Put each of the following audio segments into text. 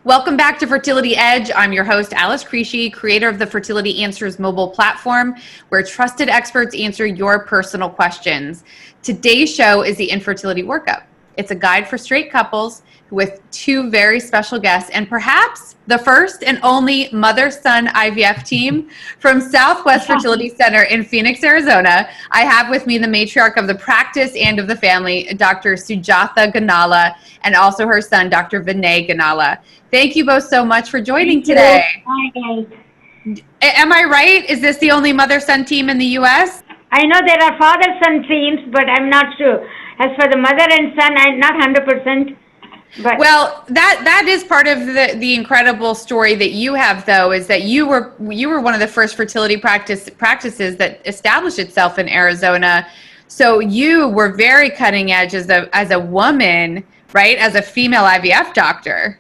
Welcome back to Fertility Edge. I'm your host, Alice Creasy, creator of the Fertility Answers mobile platform, where trusted experts answer your personal questions. Today's show is the Infertility Workup. It's a guide for straight couples with two very special guests, and perhaps the first and only mother-son IVF team from Southwest Fertility Center in Phoenix, Arizona. I have with me the matriarch of the practice and of the family, Dr. Sujatha Ganala, and also her son, Dr. Vinay Ganala. Thank you both so much for joining today. Hi. Am I right? Is this the only mother-son team in the U.S.? I know there are father-son teams, but I'm not sure. As for the mother and son, I'm not 100%. But well, that is part of the incredible story that you have, though, is that you were one of the first fertility practices that established itself in Arizona. So you were very cutting edge as a woman, right? As a female IVF doctor.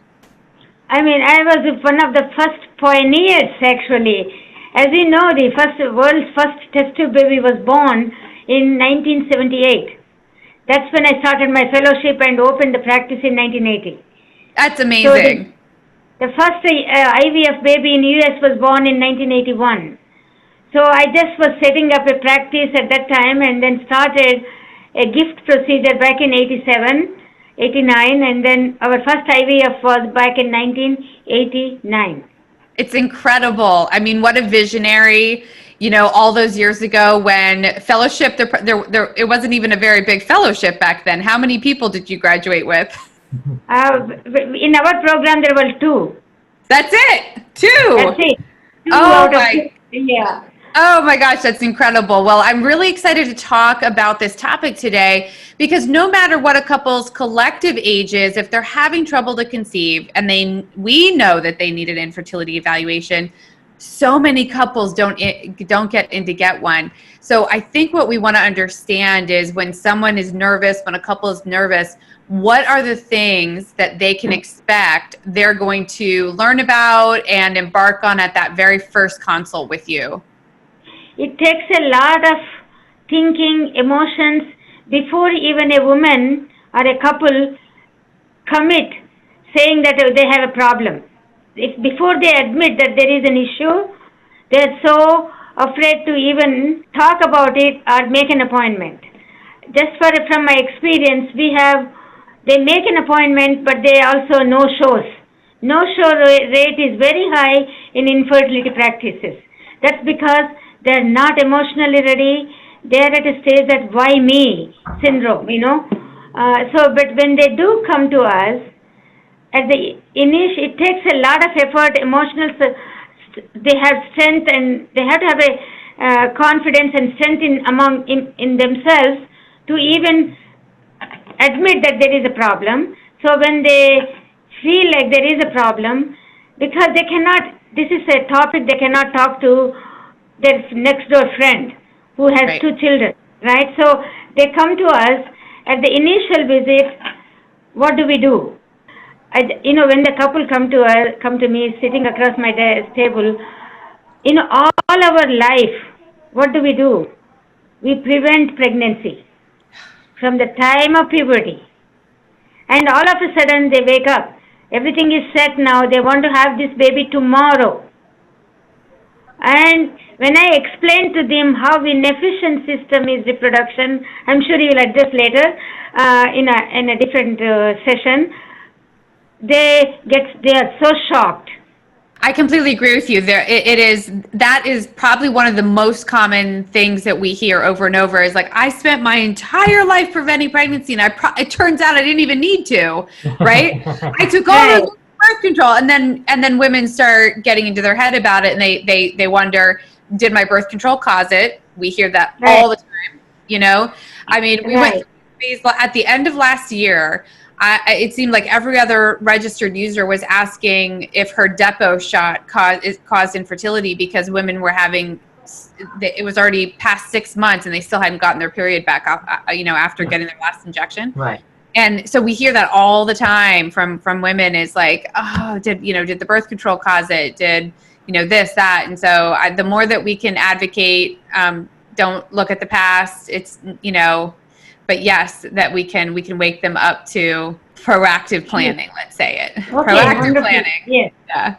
I mean, I was one of the first pioneers, actually. As you know, the world's first test tube baby was born in 1978. That's when I started my fellowship and opened the practice in 1980. That's amazing. So the first IVF baby in US was born in 1981. So I just was setting up a practice at that time and then started a gift procedure back in 87, 89, and then our first IVF was back in 1989. It's incredible. I mean, what a visionary. You know, all those years ago when fellowship, it wasn't even a very big fellowship back then. How many people did you graduate with? In our program, there were 2. That's it? 2? That's it. 2 oh, my. Yeah. Oh my gosh, that's incredible. Well, I'm really excited to talk about this topic today because no matter what a couple's collective age is, if they're having trouble to conceive and we know that they need an infertility evaluation, so many couples don't get in to get one. So I think what we want to understand is when someone is nervous, when a couple is nervous, what are the things that they can expect they're going to learn about and embark on at that very first consult with you? It takes a lot of thinking, emotions, before even a woman or a couple commit saying that they have a problem. Before they admit that there is an issue, they're so afraid to even talk about it or make an appointment. From my experience, they make an appointment, but they also no-shows. No-show rate is very high in infertility practices. That's because they're not emotionally ready. They're at a stage that why me syndrome, you know. But when they do come to us, it takes a lot of effort, emotional. They have strength, and they have to have a confidence and strength in themselves to even admit that there is a problem. So when they feel like there is a problem, because they cannot, this is a topic they cannot talk to their next door friend who has right. 2 children, right? So they come to us at the initial visit. What do we do? When the couple come to me sitting across my table, all our life, what do? We prevent pregnancy from the time of puberty. And all of a sudden they wake up. Everything is set now. They want to have this baby tomorrow. And when I explain to them how inefficient system is reproduction, I'm sure you will address later in a different session, they are so shocked. I completely agree with you. That is probably one of the most common things that we hear over and over is like, I spent my entire life preventing pregnancy and it turns out I didn't even need to, right? I took all the birth control and then women start getting into their head about it and they wonder, did my birth control cause it? We hear that all the time, you know? I mean, we went at the end of last year, it seemed like every other registered user was asking if her Depo shot caused infertility because women were it was already past 6 months and they still hadn't gotten their period back, after getting their last injection. Right. And so we hear that all the time from women is like, oh, did the birth control cause it? Did, this, that? And so the more that we can advocate, don't look at the past, but yes, that we can wake them up to proactive planning. Let's say it. Okay, Proactive 100%. planning. Yes. Yeah.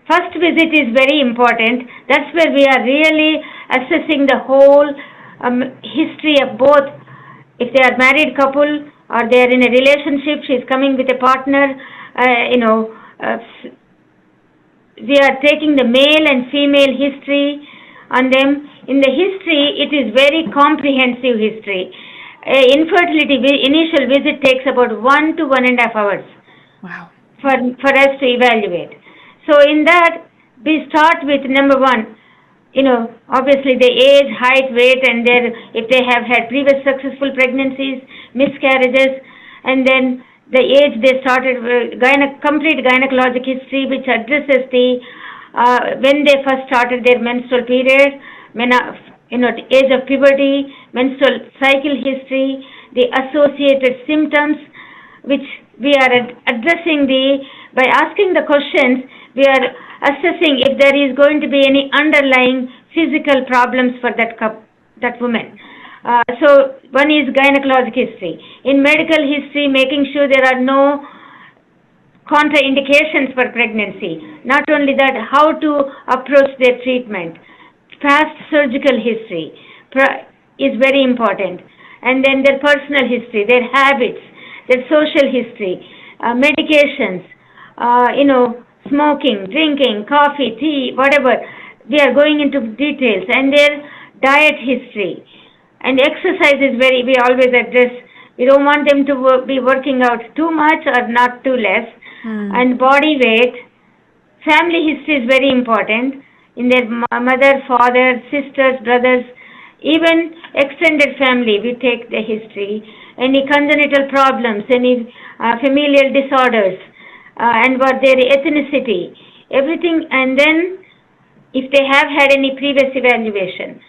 First visit is very important. That's where we are really assessing the whole history of both. If they are married couple or they are in a relationship, she's coming with a partner, we are taking the male and female history on them. In the history, it is very comprehensive history. Infertility initial visit takes about 1 to 1.5 hours. Wow. For us to evaluate. So in that, we start with number one, obviously the age, height, weight, and if they have had previous successful pregnancies, miscarriages, and then the age they started, complete gynecologic history, which addresses when they first started their menstrual period, the age of puberty, menstrual cycle history, the associated symptoms, which we are addressing by asking the questions, we are assessing if there is going to be any underlying physical problems for that woman. So one is gynecologic history. In medical history, making sure there are no contraindications for pregnancy. Not only that, how to approach their treatment. Past surgical history is very important. And then their personal history, their habits, their social history, medications, smoking, drinking, coffee, tea, whatever. We are going into details. And their diet history. And exercise is we always address. We don't want them to be working out too much or not too less. And body weight. Family history is very important. In their mother, father, sisters, brothers, even extended family, we take the history. Any congenital problems, any familial disorders, and what their ethnicity, everything, and then if they have had any previous evaluation.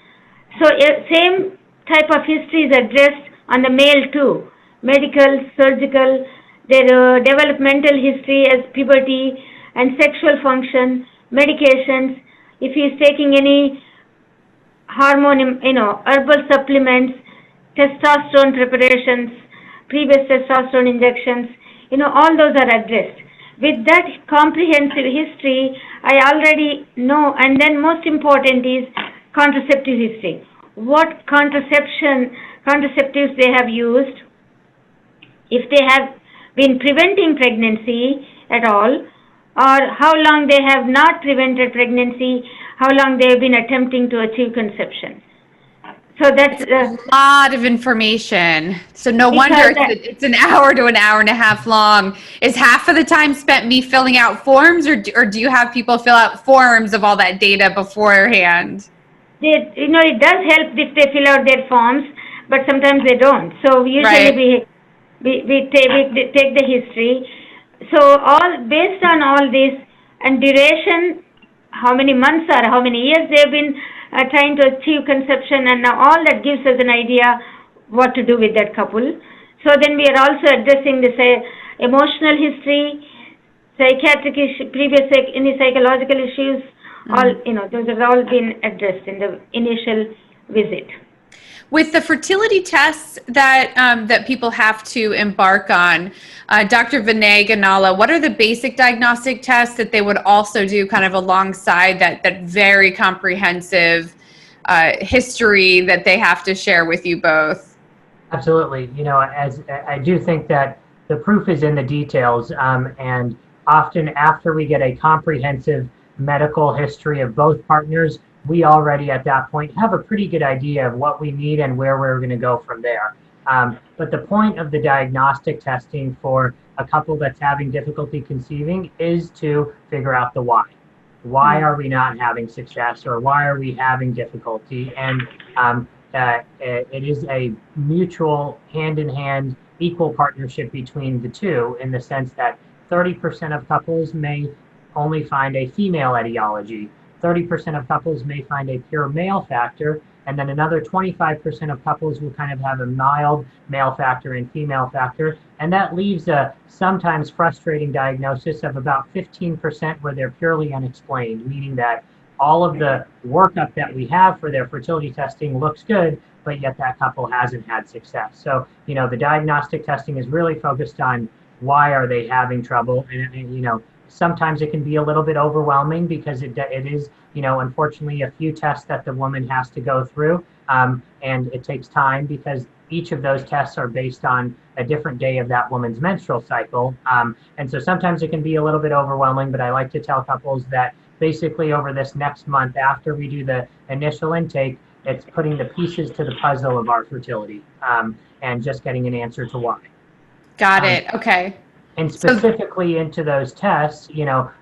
So same type of history is addressed on the male too. Medical, surgical, their developmental history as puberty and sexual function, medications, if he is taking any hormone, herbal supplements, testosterone preparations, previous testosterone injections, all those are addressed. With that comprehensive history, I already know, and then most important is contraceptive history. What contraceptives they have used, if they have been preventing pregnancy at all, or how long they have not prevented pregnancy, how long they have been attempting to achieve conception. So that's a lot of information. So no wonder it's an hour to an hour and a half long. Is half of the time spent me filling out forms, or do you have people fill out forms of all that data beforehand? It does help if they fill out their forms, but sometimes they don't. So usually we take the history. So based on all this and duration, how many months or how many years they've been trying to achieve conception, and now all that gives us an idea what to do with that couple. So then we are also addressing the emotional history, psychiatric issue, any psychological issues. Those have all been addressed in the initial visit. With the fertility tests that people have to embark on, Dr. Vinay Ganala, what are the basic diagnostic tests that they would also do kind of alongside that very comprehensive history that they have to share with you both? Absolutely. As I do think that the proof is in the details, and often after we get a comprehensive medical history of both partners, we already at that point have a pretty good idea of what we need and where we're going to go from there. But the point of the diagnostic testing for a couple that's having difficulty conceiving is to figure out the why. Why are we not having success, or why are we having difficulty? And it is a mutual, hand-in-hand, equal partnership between the two, in the sense that 30% of couples may only find a female etiology. 30% of couples may find a pure male factor, and then another 25% of couples will kind of have a mild male factor and female factor, and that leaves a sometimes frustrating diagnosis of about 15% where they're purely unexplained, meaning that all of the workup that we have for their fertility testing looks good, but yet that couple hasn't had success. So, the diagnostic testing is really focused on why are they having trouble, and sometimes it can be a little bit overwhelming because it is, unfortunately, a few tests that the woman has to go through, and it takes time because each of those tests are based on a different day of that woman's menstrual cycle. And so sometimes it can be a little bit overwhelming, but I like to tell couples that basically over this next month, after we do the initial intake, it's putting the pieces to the puzzle of our fertility, and just getting an answer to why. Got it. Okay. And specifically into those tests,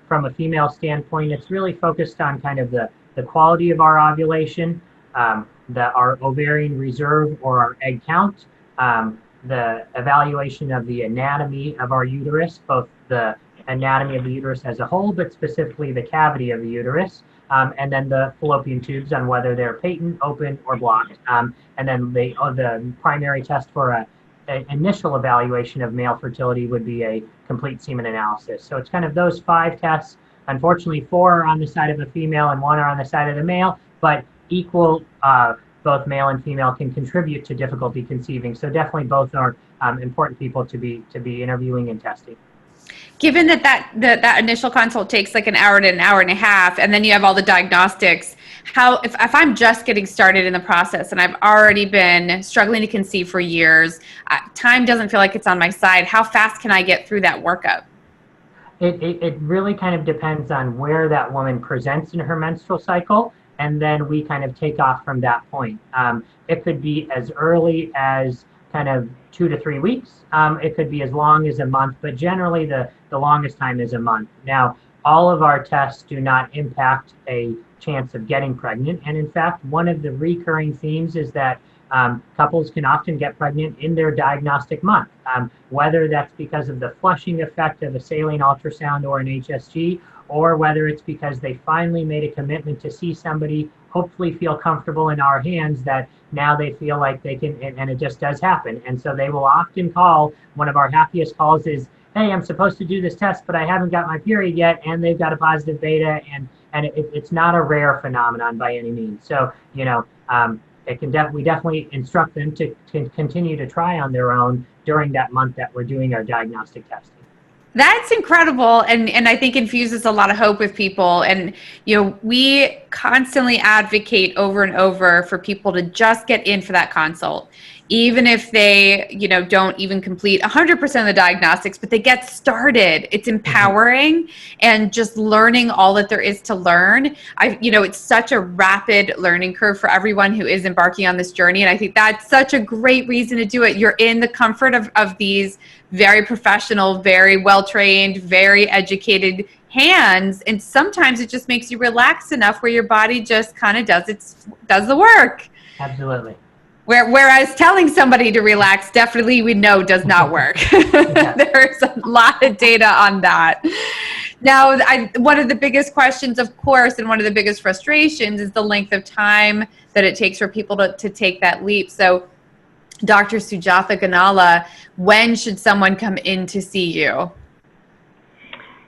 from a female standpoint, it's really focused on kind of the quality of our ovulation, our ovarian reserve or our egg count, the evaluation of the anatomy of our uterus, both the anatomy of the uterus as a whole, but specifically the cavity of the uterus, and then the fallopian tubes on whether they're patent, open, or blocked. And then the primary test for an initial evaluation of male fertility would be a complete semen analysis. So it's kind of those 5 tests. Unfortunately, 4 are on the side of the female and 1 are on the side of the male, but equal, both male and female can contribute to difficulty conceiving. So definitely both are important people to be interviewing and testing. Given that initial consult takes like an hour to an hour and a half, and then you have all the diagnostics, if I'm just getting started in the process and I've already been struggling to conceive for years, time doesn't feel like it's on my side, how fast can I get through that workup? It really kind of depends on where that woman presents in her menstrual cycle, and then we kind of take off from that point. It could be as early as kind of 2 to 3 weeks. It could be as long as a month, but generally the longest time is a month. Now, all of our tests do not impact a chance of getting pregnant. And in fact, one of the recurring themes is that couples can often get pregnant in their diagnostic month, whether that's because of the flushing effect of a saline ultrasound or an HSG, or whether it's because they finally made a commitment to see somebody, hopefully feel comfortable in our hands, that now they feel like they can, and it just does happen. And so they will often call. One of our happiest calls is, hey, I'm supposed to do this test, but I haven't got my period yet, and they've got a positive beta, and it's not a rare phenomenon by any means. So, we definitely instruct them to continue to try on their own during that month that we're doing our diagnostic testing. That's incredible, and I think infuses a lot of hope with people. And we constantly advocate over and over for people to just get in for that consult, even if they don't even complete 100% of the diagnostics, but they get started. It's empowering, and just learning all that there is to learn. It's such a rapid learning curve for everyone who is embarking on this journey, and I think that's such a great reason to do it. You're in the comfort of these very professional, very well-trained, very educated hands, and sometimes it just makes you relax enough where your body just kind of does the work. Absolutely. Whereas telling somebody to relax, definitely we know does not work. There's a lot of data on that. Now, one of the biggest questions, of course, and one of the biggest frustrations is the length of time that it takes for people to take that leap. So, Dr. Sujatha Ganala, when should someone come in to see you?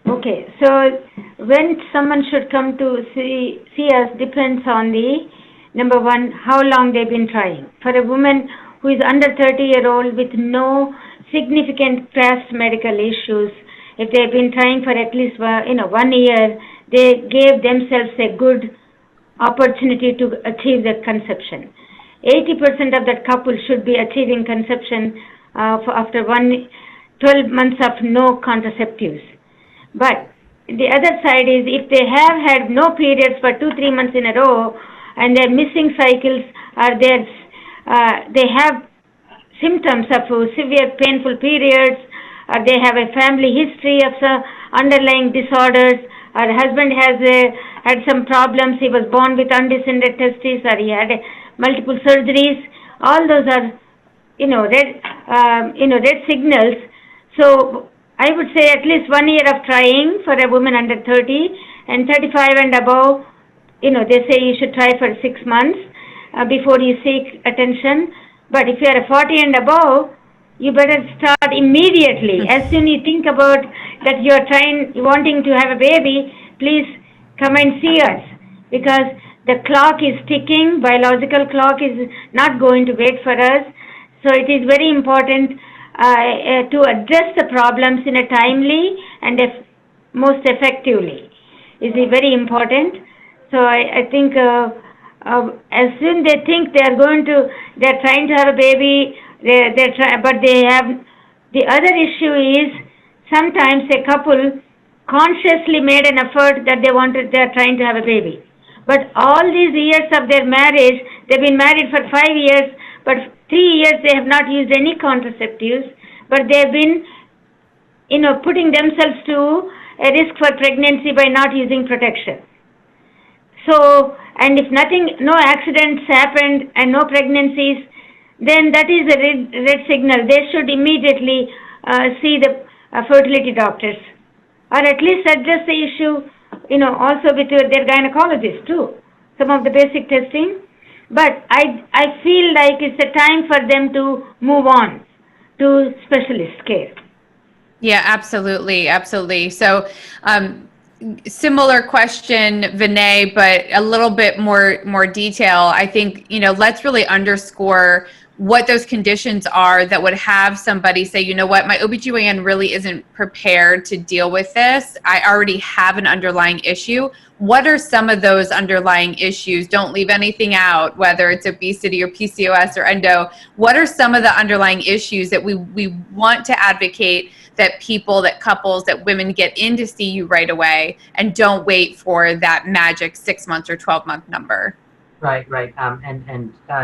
Okay, so when someone should come to see us depends on the, number one, how long they've been trying. For a woman who is under 30-year-old with no significant past medical issues, if they've been trying for at least 1 year, they gave themselves a good opportunity to achieve the conception. 80% of that couple should be achieving conception after 12 months of no contraceptives. But the other side is, if they have had no periods for 2-3 months in a row, and they're missing cycles, or they have symptoms of severe painful periods, or they have a family history of some underlying disorders, or husband has had some problems, he was born with undescended testes, or he had multiple surgeries, all those are red signals. So I would say at least 1 year of trying for a woman under 30, and 35 and above, they say you should try for 6 months before you seek attention. But if you are a 40 and above, you better start immediately. As soon as you think about that you are wanting to have a baby, please come and see us. because the clock is ticking, biological clock is not going to wait for us. So it is very important to address the problems in a timely and most effectively. Is very important. So I think as soon they think they're trying to have a baby, but they have, the other issue is sometimes a couple consciously made an effort that they're trying to have a baby. But all these years of their marriage, they've been married for 5 years, but 3 years they have not used any contraceptives, but they've been, putting themselves to a risk for pregnancy by not using protection. So, and if no accidents happened and no pregnancies, then that is a red signal. They should immediately see the fertility doctors, or at least address the issue, also with their gynecologist too, some of the basic testing. But I feel like it's a time for them to move on to specialist care. Yeah, absolutely. Absolutely. So, similar question, Vinay, but a little bit more detail. I think, let's really underscore what those conditions are that would have somebody say, you know what, my OBGYN really isn't prepared to deal with this. I already have an underlying issue. What are some of those underlying issues? Don't leave anything out, whether it's obesity or PCOS or endo. What are some of the underlying issues that we want to advocate that couples, that women get in to see you right away and don't wait for that magic 6 months or 12-month number? Right.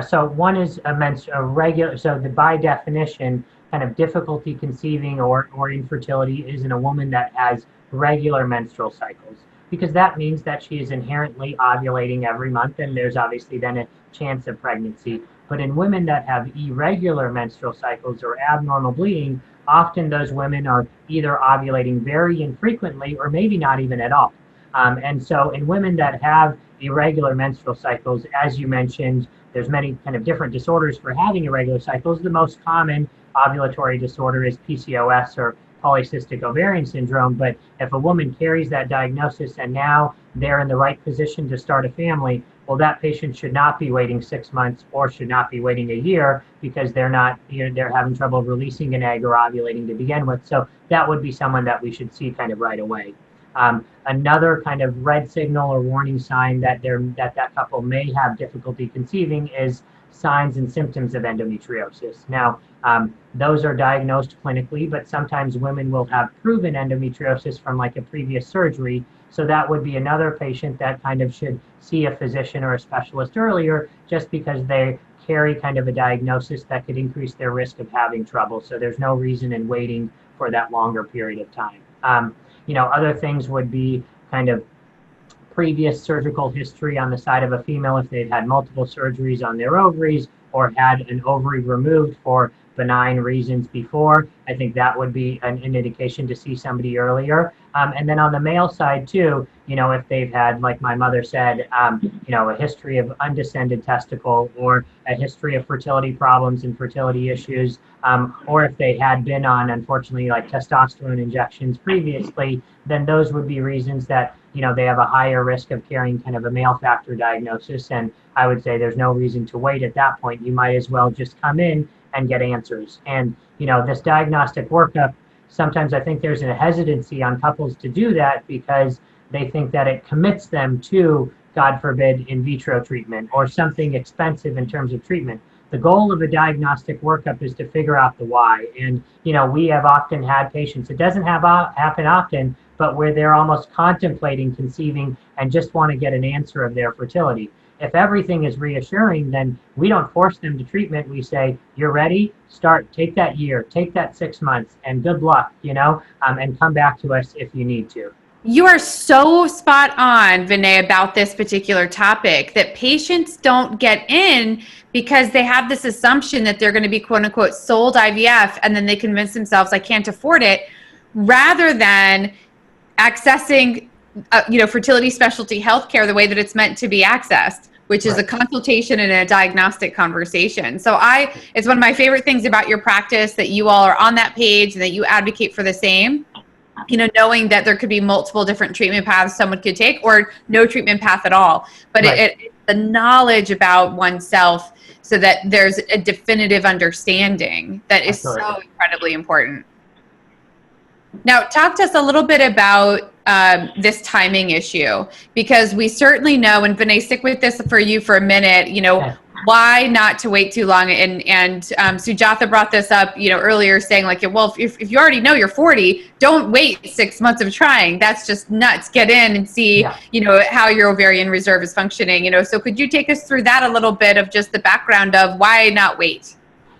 So one is a regular. So by definition, kind of difficulty conceiving or infertility is in a woman that has regular menstrual cycles, because that means that she is inherently ovulating every month, and there's obviously then a chance of pregnancy. But in women that have irregular menstrual cycles or abnormal bleeding, often those women are either ovulating very infrequently or maybe not even at all. And so in women that have irregular menstrual cycles, as you mentioned, there's many kind of different disorders for having irregular cycles. The most common ovulatory disorder is PCOS or polycystic ovarian syndrome. But if a woman carries that diagnosis and now they're in the right position to start a family, well, that patient should not be waiting 6 months or should not be waiting a year, because they're having trouble releasing an egg or ovulating to begin with. So that would be someone that we should see kind of right away. Another kind of red signal or warning sign that that couple may have difficulty conceiving is signs and symptoms of endometriosis. Now, those are diagnosed clinically, but sometimes women will have proven endometriosis from like a previous surgery. So that would be another patient that kind of should see a physician or a specialist earlier, just because they carry kind of a diagnosis that could increase their risk of having trouble. So there's no reason in waiting for that longer period of time. Other things would be kind of previous surgical history on the side of a female, if they've had multiple surgeries on their ovaries or had an ovary removed for benign reasons before. I think that would be an indication to see somebody earlier. And then on the male side too, if they've had, like my mother said, a history of undescended testicle, or a history of fertility problems and fertility issues, or if they had been on, unfortunately, like testosterone injections previously, then those would be reasons that, they have a higher risk of carrying kind of a male factor diagnosis. And I would say there's no reason to wait at that point. You might as well just come in and get answers. And, this diagnostic workup, sometimes I think there's a hesitancy on couples to do that because they think that it commits them to, God forbid, in vitro treatment or something expensive in terms of treatment. The goal of a diagnostic workup is to figure out the why. And, we have often had patients, it doesn't happen often, but where they're almost contemplating conceiving and just want to get an answer of their fertility. If everything is reassuring, then we don't force them to treatment. We say, you're ready, take that year, take that 6 months, and good luck, and come back to us if you need to. You are so spot on, Vinay, about this particular topic, that patients don't get in because they have this assumption that they're going to be, quote unquote, sold IVF, and then they convince themselves, I can't afford it, rather than accessing fertility specialty healthcare the way that it's meant to be accessed, which is right. A consultation and a diagnostic conversation. So it's one of my favorite things about your practice that you all are on that page and that you advocate for the same. knowing that there could be multiple different treatment paths someone could take or no treatment path at all. But the knowledge about oneself so that there's a definitive understanding that is so incredibly important. Now, talk to us a little bit about this timing issue, because we certainly know, and Vinay, stick with this for you for a minute, why not to wait too long? And Sujatha brought this up, earlier, saying like, well, if you already know you're 40, don't wait 6 months of trying. That's just nuts. Get in and see, how your ovarian reserve is functioning. So could you take us through that a little bit of just the background of why not wait?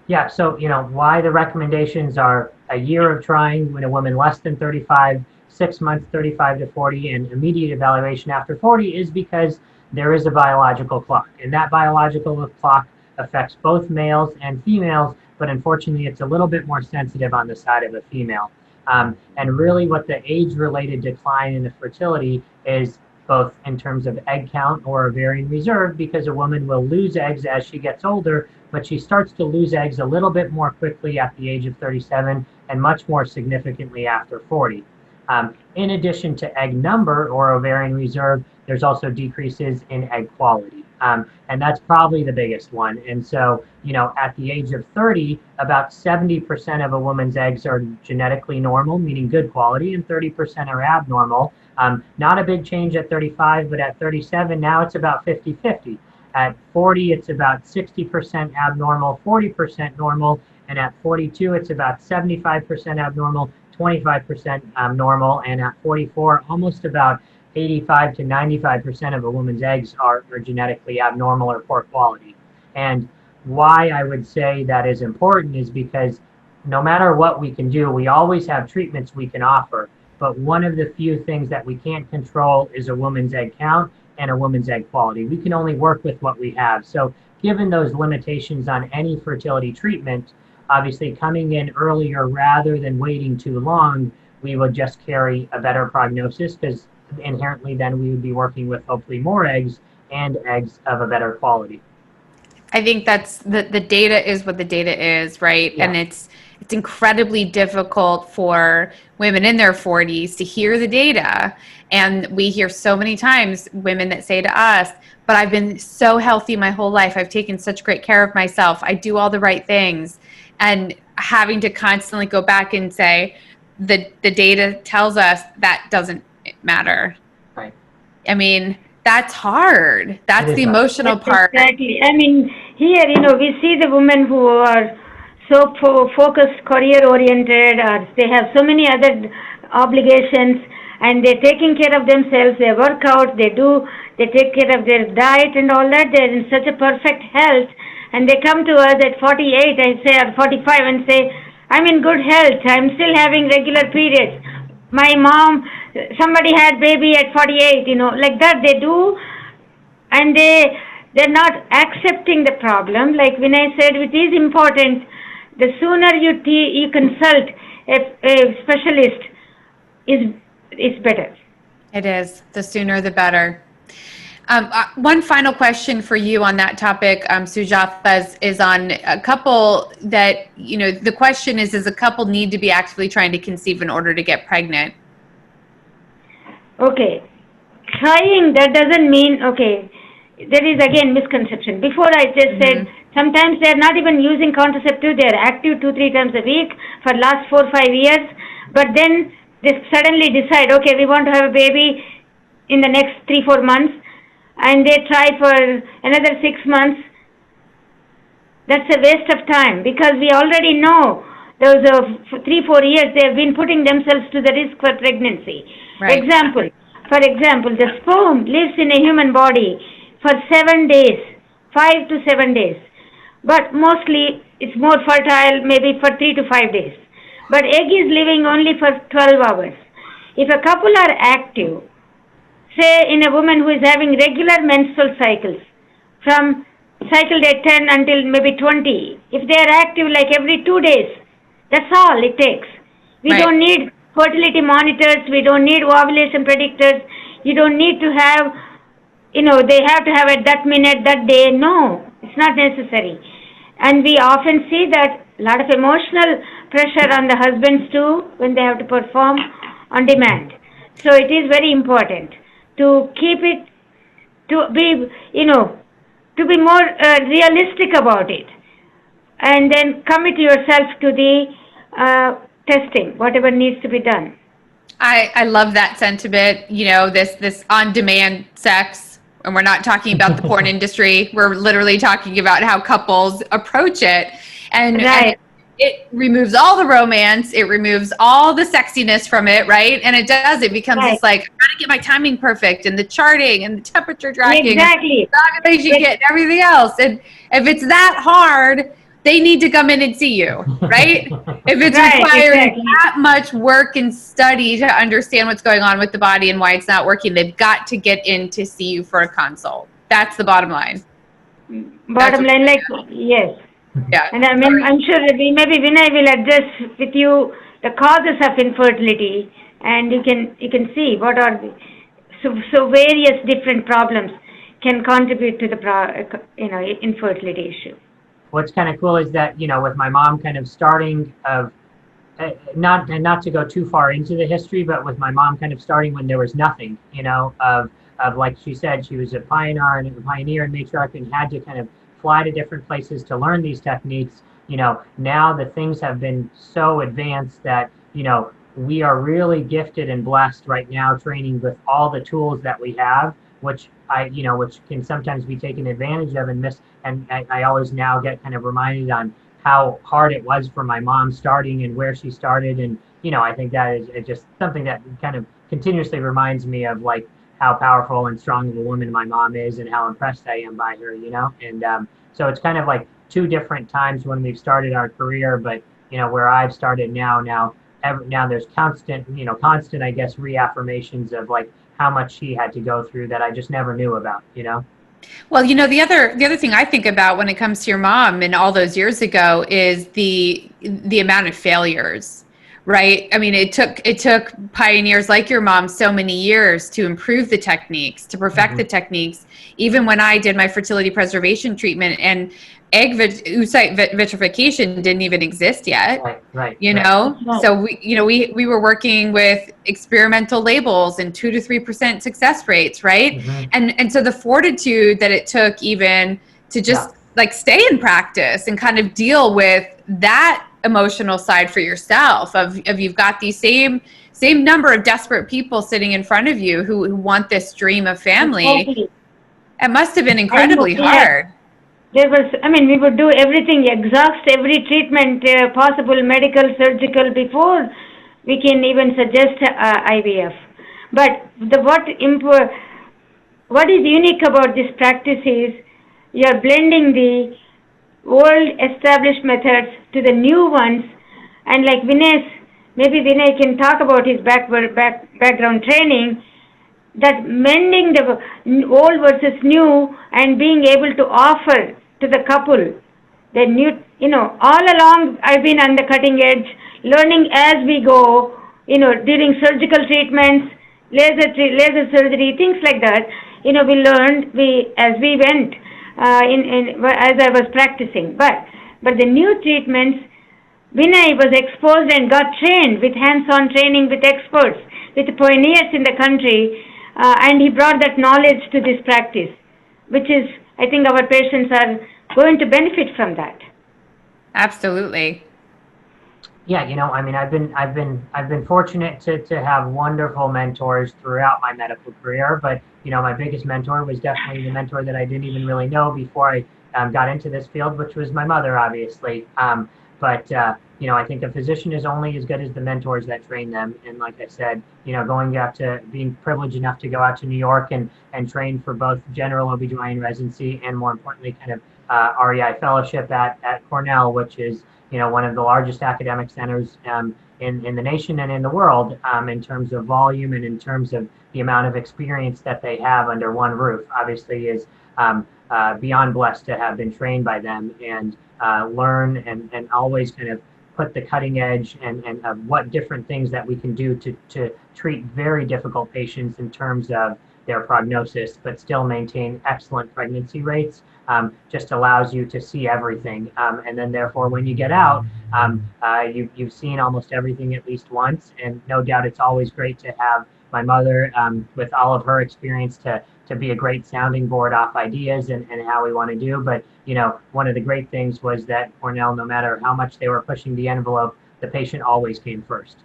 Yeah. So, why the recommendations are a year of trying when a woman less than 35, 6 months, 35 to 40, and immediate evaluation after 40 is because there is a biological clock, and that biological clock affects both males and females, but unfortunately it's a little bit more sensitive on the side of a female. And really what the age-related decline in the fertility is both in terms of egg count or ovarian reserve, because a woman will lose eggs as she gets older, but she starts to lose eggs a little bit more quickly at the age of 37 and much more significantly after 40. In addition to egg number or ovarian reserve, there's also decreases in egg quality. And that's probably the biggest one. And so, at the age of 30, about 70% of a woman's eggs are genetically normal, meaning good quality, and 30% are abnormal. Not a big change at 35, but at 37, now it's about 50-50. At 40, it's about 60% abnormal, 40% normal. And at 42, it's about 75% abnormal, 25% normal. And at 44, almost about 85 to 95% of a woman's eggs are genetically abnormal or poor quality. And why I would say that is important is because no matter what we can do, we always have treatments we can offer. But one of the few things that we can't control is a woman's egg count and a woman's egg quality. We can only work with what we have. So given those limitations on any fertility treatment, obviously coming in earlier rather than waiting too long, we would just carry a better prognosis, because inherently then we would be working with hopefully more eggs and eggs of a better quality. I think that's the data is what the data is, right? Yeah. And it's incredibly difficult for women in their 40s to hear the data. And we hear so many times women that say to us, but I've been so healthy my whole life. I've taken such great care of myself. I do all the right things. And having to constantly go back and say, the data tells us that doesn't matter. Right. I mean, that's hard. That's the emotional part. Exactly. I mean, here, we see the women who are so focused, career-oriented, or they have so many other obligations, and they're taking care of themselves. They work out, they take care of their diet and all that. They're in such a perfect health, and they come to us at 48, I say, or 45, and say, I'm in good health. I'm still having regular periods. My mom, somebody had baby at 48, like that they do, and they're not accepting the problem. Like when I said, it is important, the sooner you consult a specialist is better. It is. The sooner the better. One final question for you on that topic, Sujatha, is on a couple that, the question is, does a couple need to be actively trying to conceive in order to get pregnant? Okay. Trying, that doesn't mean, there is again misconception. Before I just said, sometimes they're not even using contraceptive, they're active 2-3 times a week for last 4-5 years, but then they suddenly decide, we want to have a baby in the next 3-4 months, and they try for another 6 months. That's a waste of time, because we already know those 3-4 years they have been putting themselves to the risk for pregnancy. Right. For example, the sperm lives in a human body for 7 days, 5 to 7 days. But mostly it's more fertile maybe for 3 to 5 days. But egg is living only for 12 hours. If a couple are active, say in a woman who is having regular menstrual cycles, from cycle day 10 until maybe 20, if they are active like every 2 days, that's all it takes. We don't need fertility monitors, we don't need ovulation predictors, you don't need to have, they have to have it that minute, that day. No, it's not necessary. And we often see that a lot of emotional pressure on the husbands too when they have to perform, on demand. So it is very important to keep it, to be, to be more realistic about it, and then commit yourself to the testing, whatever needs to be done. I love that sentiment, this on-demand sex, and we're not talking about the porn industry. We're literally talking about how couples approach it. And, Right. and it removes all the romance, it removes all the sexiness from it, right? And it becomes Right. this like, I gotta get my timing perfect, and the charting and the temperature tracking, Exactly. and the ovulation kit and everything else. And if it's that hard, they need to come in and see you, right? If it's Right, requiring exactly. that much work and study to understand what's going on with the body and why it's not working, they've got to get in to see you for a consult. That's the bottom line. Bottom line, like, yes. Yeah. And I'm sure that maybe Vinay will address with you the causes of infertility, and you can see what are the, so various different problems can contribute to the infertility issue. What's kind of cool is that, with my mom kind of starting of, not to go too far into the history, but with my mom kind of starting when there was nothing, of like she said, she was a pioneer and matriarch and had to kind of fly to different places to learn these techniques. Now the things have been so advanced that, we are really gifted and blessed right now training with all the tools that we have, which which can sometimes be taken advantage of and miss. And I always now get kind of reminded on how hard it was for my mom starting and where she started. And, I think that is just something that kind of continuously reminds me of like how powerful and strong of a woman my mom is and how impressed I am by her, and so it's kind of like two different times when we've started our career, but, where I've started now there's constant, I guess, reaffirmations of like how much she had to go through that I just never knew about, Well, the other thing I think about when it comes to your mom and all those years ago is the amount of failures, right? I mean, it took pioneers like your mom so many years to improve the techniques, to perfect the techniques. Even when I did my fertility preservation treatment, and oocyte vitrification didn't even exist yet. Right. So we were working with experimental labels and 2 to 3% success rates, right? And so the fortitude that it took even to just like stay in practice and kind of deal with that emotional side for yourself of you've got these same number of desperate people sitting in front of you who want this dream of family. Exactly. It must have been incredibly hard. We would do everything, exhaust every treatment possible, medical, surgical, before we can even suggest IVF. But what is unique about this practice is you're blending the old established methods to the new ones, and like maybe Vinay can talk about his background training, that mending the old versus new and being able to offer to the couple the new, all along I've been on the cutting edge, learning as we go, during surgical treatments, laser surgery, things like that. We learned as we went as I was practicing. But the new treatments, Vinay was exposed and got trained with hands-on training with experts, with pioneers in the country, and he brought that knowledge to this practice, which is, I think our patients are going to benefit from that. Absolutely. Yeah, I've been fortunate to have wonderful mentors throughout my medical career, but my biggest mentor was definitely the mentor that I didn't even really know before I got into this field, which was my mother, obviously. But I think a physician is only as good as the mentors that train them. And like I said, going out to being privileged enough to go out to New York and train for both general OB/GYN residency and, more importantly, kind of REI fellowship at Cornell, which is one of the largest academic centers in the nation and in the world in terms of volume and in terms of the amount of experience that they have under one roof. Obviously, is beyond blessed to have been trained by them and learn and always kind of put the cutting edge and what different things that we can do to treat very difficult patients in terms of their prognosis, but still maintain excellent pregnancy rates. Just allows you to see everything. And then therefore, when you get out, you've seen almost everything at least once. And no doubt it's always great to have my mother, with all of her experience, to be a great sounding board off ideas and how we want to do. But, one of the great things was that Cornell, no matter how much they were pushing the envelope, the patient always came first,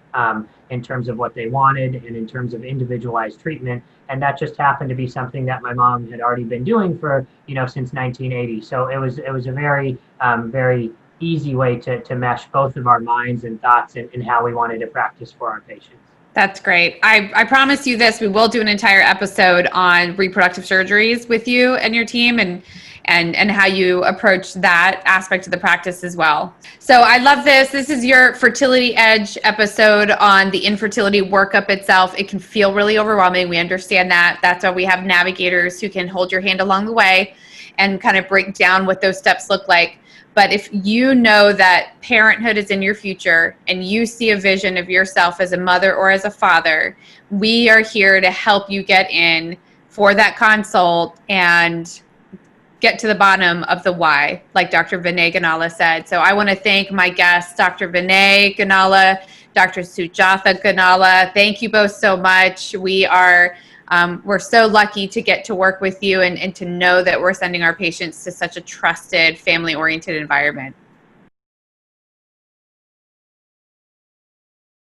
in terms of what they wanted and in terms of individualized treatment. And that just happened to be something that my mom had already been doing for, since 1980. So it was a very, very easy way to mesh both of our minds and thoughts in how we wanted to practice for our patients. That's great. I promise you this, we will do an entire episode on reproductive surgeries with you and your team and how you approach that aspect of the practice as well. So I love this. This is your Fertility Edge episode on the infertility workup itself. It can feel really overwhelming. We understand that. That's why we have navigators who can hold your hand along the way and kind of break down what those steps look like. But if you know that parenthood is in your future and you see a vision of yourself as a mother or as a father, we are here to help you get in for that consult and get to the bottom of the why, like Dr. Vinay Ganala said. So I want to thank my guests, Dr. Vinay Ganala, Dr. Sujatha Ganala. Thank you both so much. We're so lucky to get to work with you and to know that we're sending our patients to such a trusted, family-oriented environment.